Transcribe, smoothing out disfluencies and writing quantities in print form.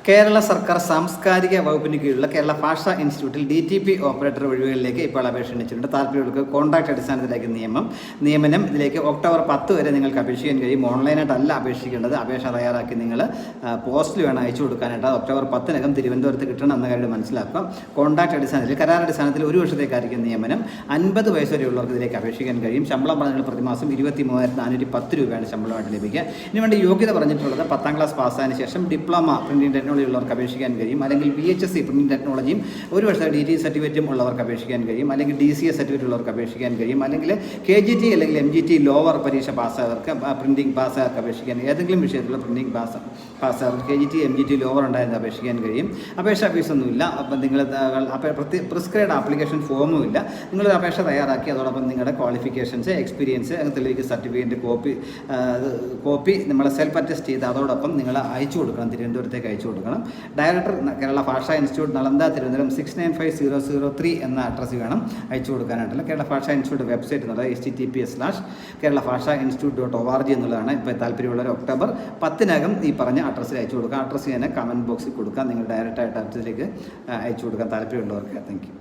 കേരള സർക്കാർ സാംസ്കാരിക വകുപ്പിന് കീഴിലുള്ള കേരള ഭാഷാ ഇൻസ്റ്റിറ്റ്യൂട്ടിൽ DTP ഓപ്പറേറ്റർ ഒഴിവുകളിലേക്ക് ഇപ്പോൾ അപേക്ഷ ക്ഷണിച്ചിട്ടുണ്ട്. താല്പര്യമുള്ളവർക്ക് കോൺട്രാക്ട് അടിസ്ഥാനത്തിലേക്ക് നിയമനം ഇതിലേക്ക് ഒക്ടോബർ 10 വരെ നിങ്ങൾക്ക് അപേക്ഷിക്കാൻ കഴിയും. ഓൺലൈനായിട്ടല്ല അപേക്ഷിക്കേണ്ടത്. അപേക്ഷ തയ്യാറാക്കി നിങ്ങൾ പോസ്റ്റിൽ വേണം അയച്ചു കൊടുക്കാനായിട്ട്. ഒക്ടോബർ 10 തിരുവനന്തപുരത്ത് കിട്ടണം എന്ന കാര്യം മനസ്സിലാക്കുക. കോൺട്രാക്ട് അടിസ്ഥാനത്തിൽ കരാർ അടിസ്ഥാനത്തിൽ 1 വർഷത്തേക്കായിരിക്കും നിയമനം. 50 വയസ്സ് വരെയുള്ളവർക്ക് ഇതിലേക്ക് അപേക്ഷിക്കാൻ കഴിയും. ശമ്പളം പറഞ്ഞാൽ പ്രതിമാസം 23,410 രൂപയാണ് ശമ്പളമായിട്ട് ലഭിക്കുക. ഇതിന് വേണ്ടി യോഗ്യത പറഞ്ഞിട്ടുള്ളത് 10ാം ക്ലാസ് പാസ്സായതിനു ശേഷം ഡിപ്ലോമ പ്രിന്റിംഗ് ടെക്നോളജി ഉള്ളവർക്ക് അപേക്ഷിക്കാൻ കഴിയും. അല്ലെങ്കിൽ VHSC പ്രിന്റിംഗ് ടെക്നോളജിയും 1 വർഷത്തെ DT സർട്ടിഫിക്കറ്റും ഉള്ളവർക്ക് അപേക്ഷിക്കാൻ കഴിയും. അല്ലെങ്കിൽ DCA സർട്ടിഫിക്കറ്റ് ഉള്ളവർക്ക് അപേക്ഷിക്കാൻ കഴിയും. അല്ലെങ്കിൽ KGT അല്ലെങ്കിൽ MGT ലോവർ പരീക്ഷ പാസ്സായവർക്ക് പ്രിന്റിംഗ് പാസ്സായവർക്ക് അപേക്ഷിക്കാൻ ഏതെങ്കിലും വിഷയത്തിലുള്ള പ്രിന്റിംഗ് പാസ്സായവർക്ക് KGT MGT ലോവർ ഉണ്ടായെന്ന് അപേക്ഷിക്കാൻ കഴിയും. അപേക്ഷാ ഫീസൊന്നുമില്ല. അപ്പം നിങ്ങൾ പ്രിസ്ക്രൈബ് ആപ്ലിക്കേഷൻ ഫോമും ഇല്ല. നിങ്ങളൊരു അപേക്ഷ തയ്യാറാക്കി അതോടൊപ്പം നിങ്ങളുടെ ക്വാളിഫിക്കേഷൻസ്, എക്സ്പീരിയൻസ് അങ്ങനത്തെ സർട്ടിഫിക്കറ്റ് കോപ്പി നമ്മൾ സെൽഫ് അറ്റസ്റ്റ് ചെയ്ത് അതോടൊപ്പം നിങ്ങൾ അയച്ചു കൊടുക്കണം. തിരുവനന്തപുരത്തേക്ക് അയച്ചു കൊടുക്കണം. ഡയറക്ടർ കേരള ഭാഷാ ഇൻസ്റ്റിറ്റ്യൂട്ട്, നളന്ദ, തിരുവനന്തപുരം 695003 എന്ന അഡ്രസ്സ് വേണം അയച്ചു കൊടുക്കാനായിട്ടുള്ള. കേരള ഭാഷാ ഇൻസ്റ്റിറ്റ്യൂട്ട് വെബ്സൈറ്റ് എന്നുള്ളത് https:/keralabhashainstitute.org എന്നുള്ളതാണ്. ഇപ്പോൾ താല്പര്യമുള്ളവർ ഒക്ടോബർ 10 ഈ പറഞ്ഞ അഡ്രസ്സിൽ അയച്ചു കൊടുക്കുക. അഡ്രസ്സ് ഞാൻ കമൻറ്റ് ബോക്സിൽ കൊടുക്കാം. നിങ്ങൾ ഡയറക്റ്റായിട്ട് അഡ്രസ്സിലേക്ക് അയച്ചു കൊടുക്കാൻ താല്പര്യമുള്ളവർക്ക്. Thank you.